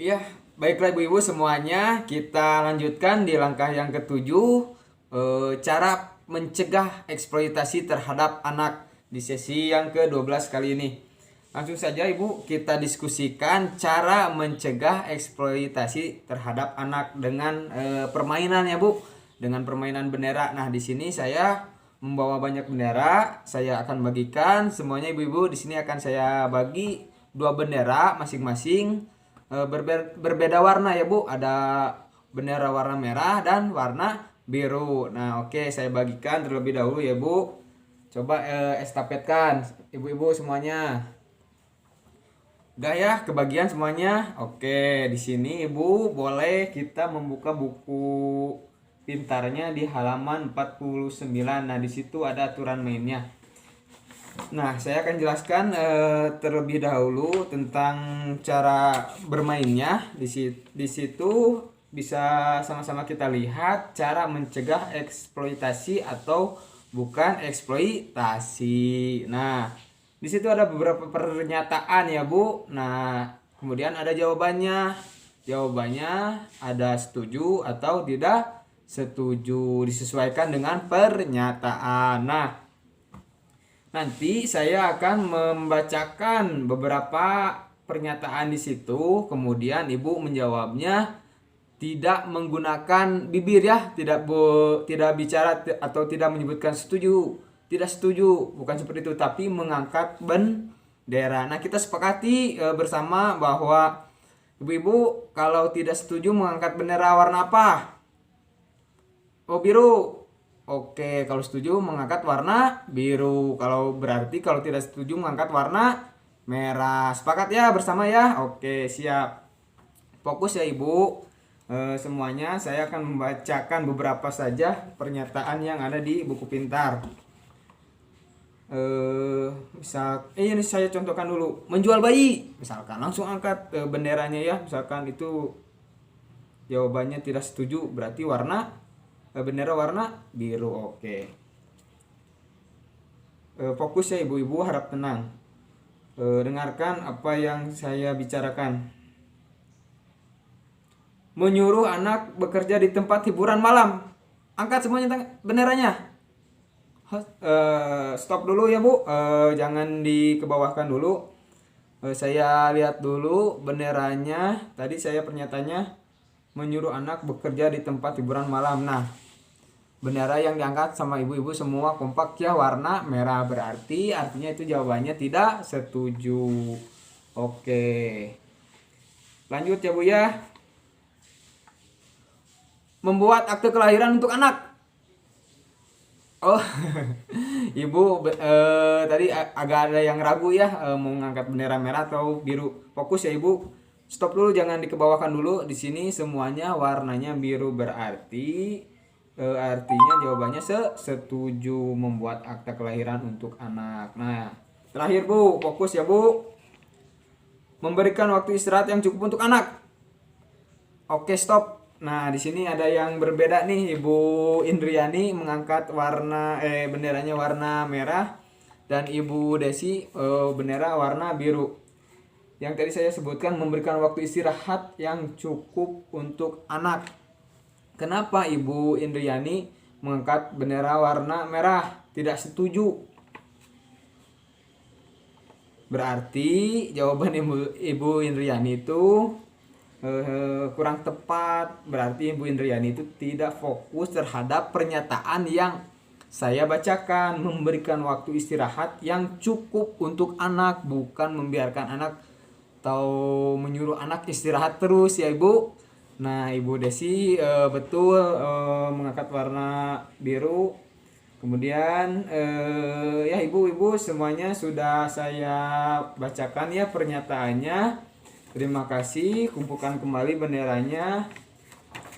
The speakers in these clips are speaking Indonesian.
Iya, baiklah ibu-ibu semuanya, kita lanjutkan di langkah yang ketujuh, cara mencegah eksploitasi terhadap anak di sesi yang ke-12 kali ini. Langsung saja ibu, kita diskusikan cara mencegah eksploitasi terhadap anak dengan permainan ya bu, dengan permainan bendera. Nah di sini saya membawa banyak bendera, saya akan bagikan semuanya ibu-ibu. Di sini akan saya bagi dua bendera masing-masing. Berbeda warna ya bu, ada bendera warna merah dan warna biru. Nah oke, saya bagikan terlebih dahulu ya bu. Coba estafetkan ibu-ibu semuanya. Udah ya, kebagian semuanya. Oke, di sini ibu boleh kita membuka buku pintarnya di halaman 49. Nah di situ ada aturan mainnya. Nah, saya akan jelaskan terlebih dahulu tentang cara bermainnya. Di situ bisa sama-sama kita lihat cara mencegah eksploitasi atau bukan eksploitasi. Nah, di situ ada beberapa pernyataan ya, Bu. Nah, kemudian ada jawabannya. Jawabannya ada setuju atau tidak setuju, disesuaikan dengan pernyataan. Nah, nanti saya akan membacakan beberapa pernyataan di situ, kemudian ibu menjawabnya tidak menggunakan bibir ya, tidak bicara atau tidak menyebutkan setuju, tidak setuju, bukan seperti itu, tapi mengangkat bendera. Nah kita sepakati bersama bahwa ibu-ibu kalau tidak setuju mengangkat bendera warna apa? Oh biru. Oke, kalau setuju mengangkat warna biru. Kalau tidak setuju mengangkat warna merah. Sepakat ya bersama ya? Oke, siap. Fokus ya Ibu. Semuanya saya akan membacakan beberapa saja pernyataan yang ada di buku pintar. Ini saya contohkan dulu. Menjual bayi, misalkan langsung angkat benderanya ya. Misalkan itu jawabannya tidak setuju, berarti bendera warna biru. Oke. Fokus ya ibu-ibu, harap tenang. Dengarkan apa yang saya bicarakan. Menyuruh anak bekerja di tempat hiburan malam. Angkat semuanya benderanya. Stop dulu ya bu, jangan dikebawahkan dulu. Saya lihat dulu benderanya. Tadi saya pernyataannya menyuruh anak bekerja di tempat hiburan malam. Nah, bendera yang diangkat sama ibu-ibu semua kompak ya warna merah, artinya itu jawabannya tidak setuju. Oke, lanjut ya bu ya. Membuat akte kelahiran untuk anak. Oh ibu tadi agak ada yang ragu ya, mau ngangkat bendera merah atau biru. Fokus ya ibu, stop dulu, jangan dikebawahkan dulu. Di sini semuanya warnanya biru, artinya jawabannya setuju membuat akta kelahiran untuk anak. Nah, terakhir bu, fokus ya bu. Memberikan waktu istirahat yang cukup untuk anak. Oke, stop. Nah, di sini ada yang berbeda nih. Ibu Indriani mengangkat benderanya warna merah dan Ibu Desi bendera warna biru. Yang tadi saya sebutkan memberikan waktu istirahat yang cukup untuk anak. Kenapa Ibu Indriani mengangkat bendera warna merah? Tidak setuju. Berarti jawaban Ibu Indriani itu kurang tepat. Berarti Ibu Indriani itu tidak fokus terhadap pernyataan yang saya bacakan. Memberikan waktu istirahat yang cukup untuk anak, bukan membiarkan anak atau menyuruh anak istirahat terus ya Ibu. Nah, Ibu Desi betul mengangkat warna biru. Kemudian ya ibu-ibu semuanya sudah saya bacakan ya pernyataannya. Terima kasih, kumpulkan kembali benderanya.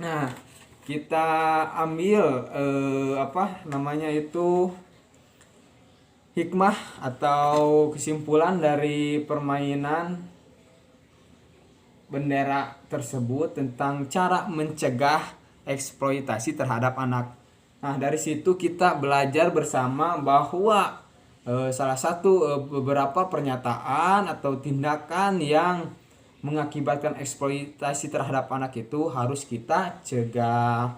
Nah, kita ambil hikmah atau kesimpulan dari permainan bendera tersebut tentang cara mencegah eksploitasi terhadap anak. Nah, dari situ kita belajar bersama bahwa salah satu beberapa pernyataan atau tindakan yang mengakibatkan eksploitasi terhadap anak itu harus kita cegah.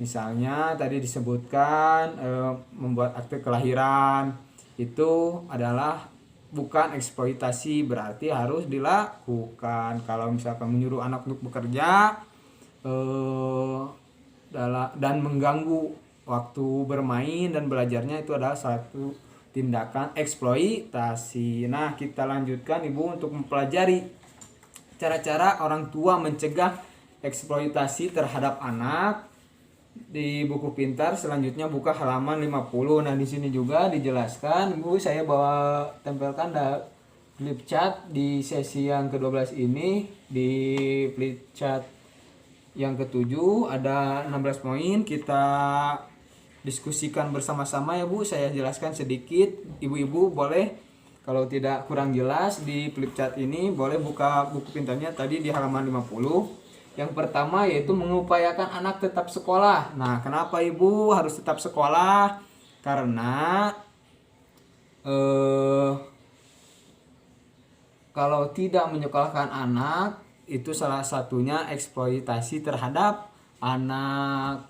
Misalnya tadi disebutkan membuat akte kelahiran itu adalah bukan eksploitasi, berarti harus dilakukan. Kalau misalkan menyuruh anak untuk bekerja dan mengganggu waktu bermain dan belajarnya, itu adalah satu tindakan eksploitasi. Nah, kita lanjutkan Ibu untuk mempelajari cara-cara orang tua mencegah eksploitasi terhadap anak di buku pintar. Selanjutnya buka halaman 50. Nah, di sini juga dijelaskan, Bu, saya bawa tempelkan flip chart di sesi yang ke-12 ini. Di flip chart yang ke-7 ada 16 poin, kita diskusikan bersama-sama ya Bu. Saya jelaskan sedikit, ibu-ibu boleh kalau tidak kurang jelas di flip chart ini boleh buka buku pintarnya tadi di halaman 50. Yang pertama yaitu mengupayakan anak tetap sekolah. Nah, kenapa Ibu harus tetap sekolah? Karena kalau tidak menyekolahkan anak, itu salah satunya eksploitasi terhadap anak.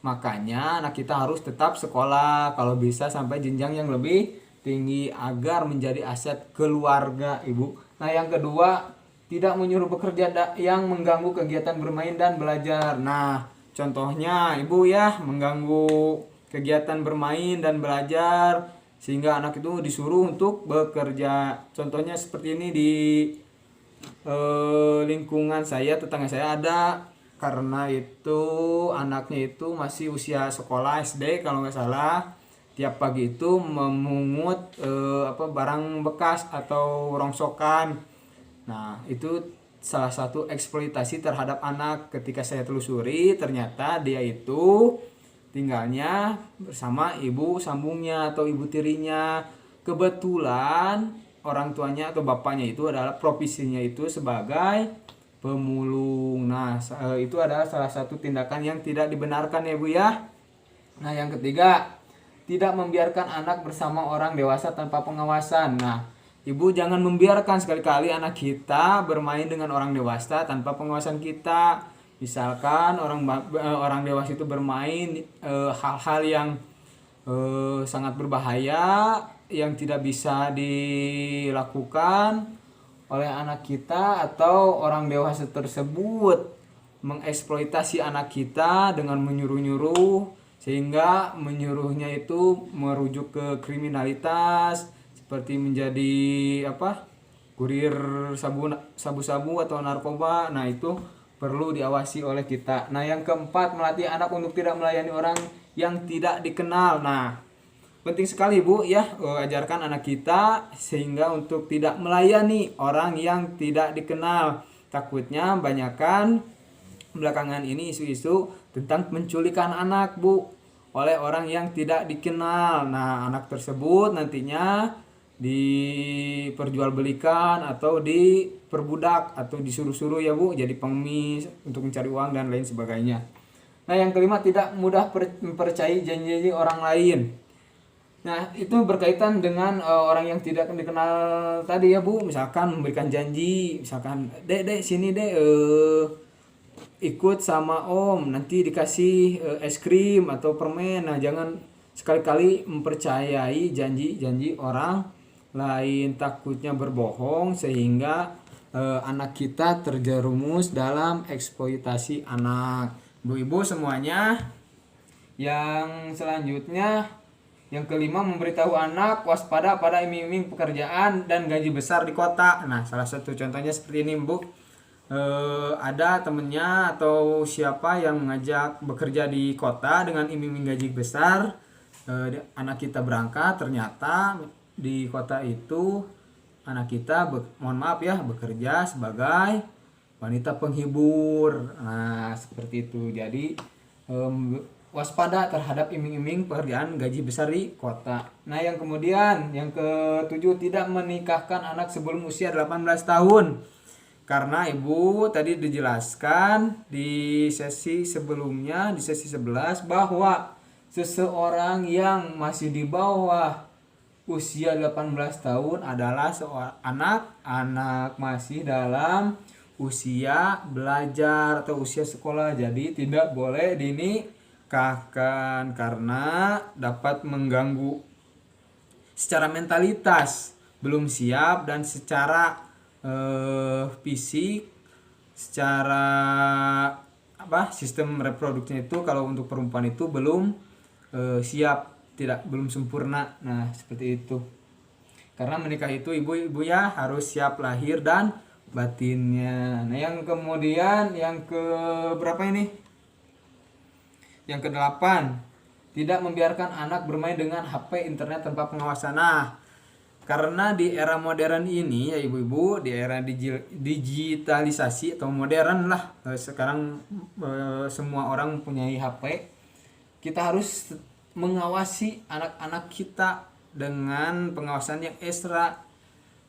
Makanya anak kita harus tetap sekolah, kalau bisa sampai jenjang yang lebih tinggi agar menjadi aset keluarga Ibu. Nah, yang kedua, tidak menyuruh bekerja yang mengganggu kegiatan bermain dan belajar. Nah, contohnya Ibu ya, mengganggu kegiatan bermain dan belajar sehingga anak itu disuruh untuk bekerja. Contohnya seperti ini di lingkungan saya, tetangga saya ada. Karena itu anaknya itu masih usia sekolah SD kalau nggak salah, tiap pagi itu memungut barang bekas atau rongsokan. Nah, itu salah satu eksploitasi terhadap anak. Ketika saya telusuri, ternyata dia itu tinggalnya bersama ibu sambungnya atau ibu tirinya. Kebetulan orang tuanya atau bapaknya itu adalah profesinya itu sebagai pemulung. Nah, itu adalah salah satu tindakan yang tidak dibenarkan ya Bu ya. Nah, yang ketiga, tidak membiarkan anak bersama orang dewasa tanpa pengawasan. Nah, Ibu jangan membiarkan sekali-kali anak kita bermain dengan orang dewasa tanpa pengawasan kita. Misalkan orang dewasa itu bermain hal-hal yang sangat berbahaya yang tidak bisa dilakukan oleh anak kita, atau orang dewasa tersebut mengeksploitasi anak kita dengan menyuruh-nyuruh, sehingga menyuruhnya itu merujuk ke kriminalitas seperti menjadi kurir sabu-sabu atau narkoba. Nah, itu perlu diawasi oleh kita. Nah, yang keempat, melatih anak untuk tidak melayani orang yang tidak dikenal. Nah, penting sekali Bu ya, ajarkan anak kita sehingga untuk tidak melayani orang yang tidak dikenal. Takutnya banyakkan belakangan ini isu-isu tentang penculikan anak Bu oleh orang yang tidak dikenal. Nah, anak tersebut nantinya diperjualbelikan atau diperbudak atau disuruh-suruh ya Bu, jadi pengemis untuk mencari uang dan lain sebagainya. Nah, yang kelima, tidak mudah mempercayai janji orang lain. Nah, itu berkaitan dengan orang yang tidak dikenal tadi ya Bu. Misalkan memberikan janji, misalkan dek sini dek ikut sama om, nanti dikasih es krim atau permen. Nah, jangan sekali-kali mempercayai janji-janji orang lain, takutnya berbohong sehingga anak kita terjerumus dalam eksploitasi anak. Bu-ibu semuanya, yang selanjutnya, yang kelima, memberitahu anak waspada pada iming-iming pekerjaan dan gaji besar di kota. Nah, salah satu contohnya seperti ini Bu. Ada temennya atau siapa yang mengajak bekerja di kota dengan iming-iming gaji besar. Anak kita berangkat, ternyata di kota itu anak kita bekerja sebagai wanita penghibur. Nah, seperti itu. Jadi waspada terhadap iming-iming pekerjaan gaji besar di kota. Nah, yang kemudian yang ketujuh, tidak menikahkan anak sebelum usia 18 tahun. Karena Ibu tadi dijelaskan di sesi sebelumnya, di sesi 11, bahwa seseorang yang masih di bawah usia 18 tahun adalah seorang anak masih dalam usia belajar atau usia sekolah. Jadi tidak boleh dinikahkan karena dapat mengganggu secara mentalitas, belum siap, dan secara fisik, secara sistem reproduksinya itu kalau untuk perempuan itu belum siap, belum sempurna. Nah seperti itu. Karena menikah itu ibu-ibu ya harus siap lahir dan batinnya. Nah yang kemudian yang ke berapa ini? Yang ke-8, tidak membiarkan anak bermain dengan HP, internet tanpa pengawasan. Nah karena di era modern ini ya ibu-ibu, di era digitalisasi atau modern lah, sekarang semua orang mempunyai HP. Kita harus mengawasi anak-anak kita dengan pengawasan yang ekstra,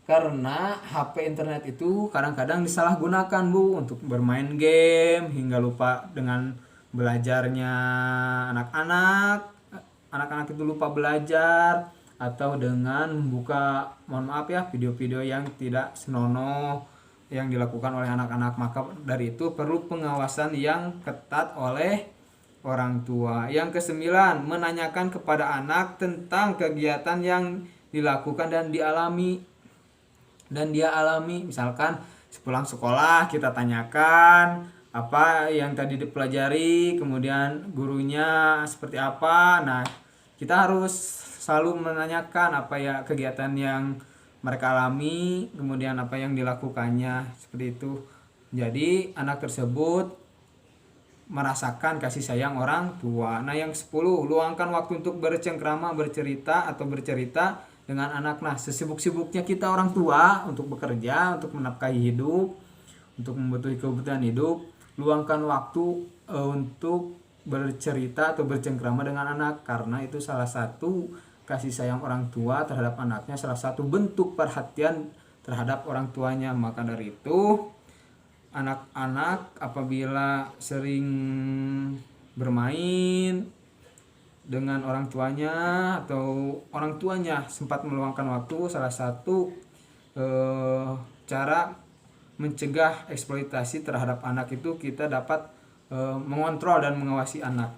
karena HP internet itu kadang-kadang disalahgunakan Bu untuk bermain game hingga lupa dengan belajarnya. Anak-anak itu lupa belajar, atau dengan membuka, mohon maaf ya, video-video yang tidak senonoh yang dilakukan oleh anak-anak. Maka dari itu perlu pengawasan yang ketat oleh orang tua. Yang ke-9, menanyakan kepada anak tentang kegiatan yang dilakukan dan dia alami. Misalkan sepulang sekolah kita tanyakan apa yang tadi dipelajari, kemudian gurunya seperti apa. Nah kita harus selalu menanyakan apa ya kegiatan yang mereka alami, kemudian apa yang dilakukannya, seperti itu. Jadi anak tersebut merasakan kasih sayang orang tua. Nah yang 10, luangkan waktu untuk bercengkrama, bercerita dengan anak. Nah sesibuk-sibuknya kita orang tua untuk bekerja, untuk menafkahi hidup, untuk membutuhkan kebutuhan hidup, luangkan waktu untuk bercerita atau bercengkrama dengan anak, karena itu salah satu kasih sayang orang tua terhadap anaknya, salah satu bentuk perhatian terhadap orang tuanya. Maka dari itu anak-anak apabila sering bermain dengan orang tuanya atau orang tuanya sempat meluangkan waktu, salah satu cara mencegah eksploitasi terhadap anak itu kita dapat mengontrol dan mengawasi anak.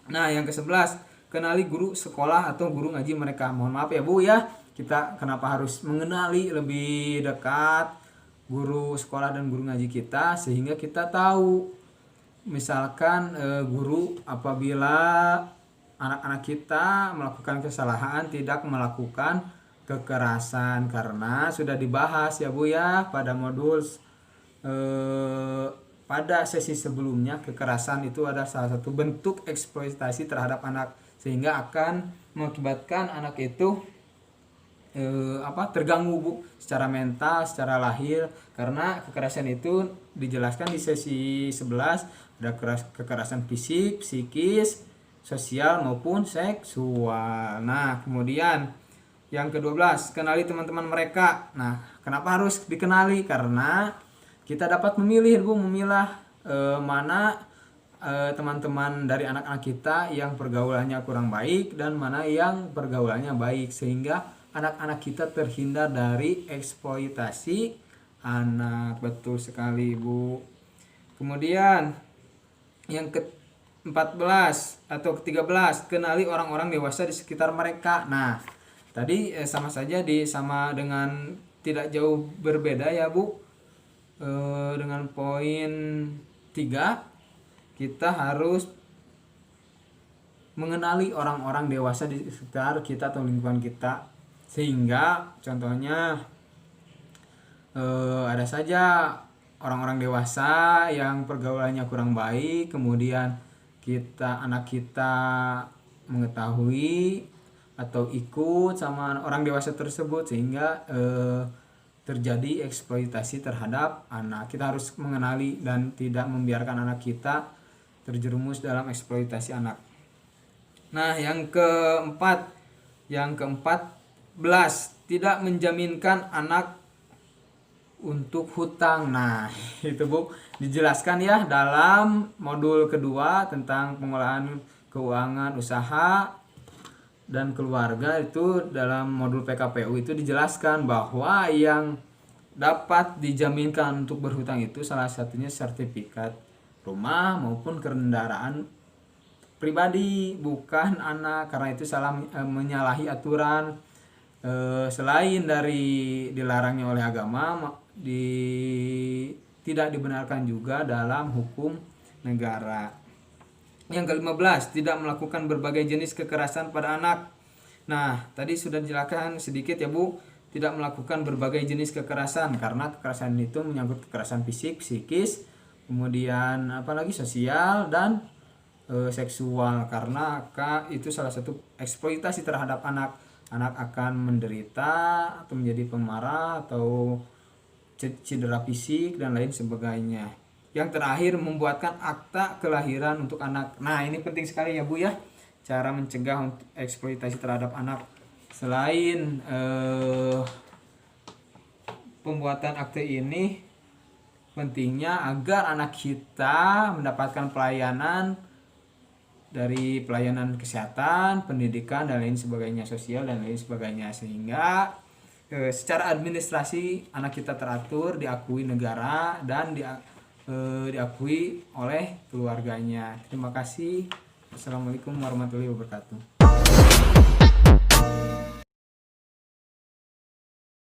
Nah yang ke-11, kenali guru sekolah atau guru ngaji mereka. Mohon maaf ya Bu ya, kita kenapa harus mengenali lebih dekat guru sekolah dan guru ngaji kita, sehingga kita tahu misalkan guru apabila anak-anak kita melakukan kesalahan tidak melakukan kekerasan, karena sudah dibahas ya Bu ya pada modul pada sesi sebelumnya, kekerasan itu ada salah satu bentuk eksploitasi terhadap anak, sehingga akan mengakibatkan anak itu terganggu Bu secara mental, secara lahir. Karena kekerasan itu dijelaskan di sesi 11, ada kekerasan fisik, psikis, sosial maupun seksual. Nah kemudian yang ke-12, kenali teman-teman mereka. Nah kenapa harus dikenali? Karena kita dapat memilih Bu, memilah mana teman-teman dari anak-anak kita yang pergaulannya kurang baik dan mana yang pergaulannya baik, sehingga anak-anak kita terhindar dari eksploitasi anak. Betul sekali Bu. Kemudian yang ke-14 atau ke-13, kenali orang-orang dewasa di sekitar mereka. Nah tadi sama saja sama dengan tidak jauh berbeda ya Bu. Dengan poin 3, kita harus mengenali orang-orang dewasa di sekitar kita atau lingkungan kita, sehingga contohnya ada saja orang-orang dewasa yang pergaulannya kurang baik, kemudian anak kita mengetahui atau ikut sama orang dewasa tersebut, sehingga terjadi eksploitasi terhadap anak. Kita harus mengenali dan tidak membiarkan anak kita terjerumus dalam eksploitasi anak. Nah yang ke-14, tidak menjaminkan anak untuk hutang. Nah itu Bu dijelaskan ya dalam modul kedua tentang pengolahan keuangan usaha dan keluarga. Itu dalam modul PKPU itu dijelaskan bahwa yang dapat dijaminkan untuk berhutang itu salah satunya sertifikat rumah maupun kendaraan pribadi, bukan anak, karena itu menyalahi aturan. Selain dari dilarangnya oleh agama, tidak dibenarkan juga dalam hukum negara. Yang ke-15, tidak melakukan berbagai jenis kekerasan pada anak. Nah, tadi sudah dijelaskan sedikit ya Bu, tidak melakukan berbagai jenis kekerasan, karena kekerasan itu menyangkut kekerasan fisik, psikis, kemudian apalagi sosial dan seksual, karena itu salah satu eksploitasi terhadap anak. Anak akan menderita atau menjadi pemarah atau cedera fisik dan lain sebagainya. Yang terakhir, membuatkan akta kelahiran untuk anak. Nah, ini penting sekali ya Bu ya, cara mencegah eksploitasi terhadap anak. Selain pembuatan akte ini, pentingnya agar anak kita mendapatkan pelayanan dari pelayanan kesehatan, pendidikan dan lain sebagainya, sosial dan lain sebagainya, sehingga secara administrasi anak kita teratur, diakui negara dan diakui oleh keluarganya. Terima kasih. Assalamualaikum warahmatullahi wabarakatuh.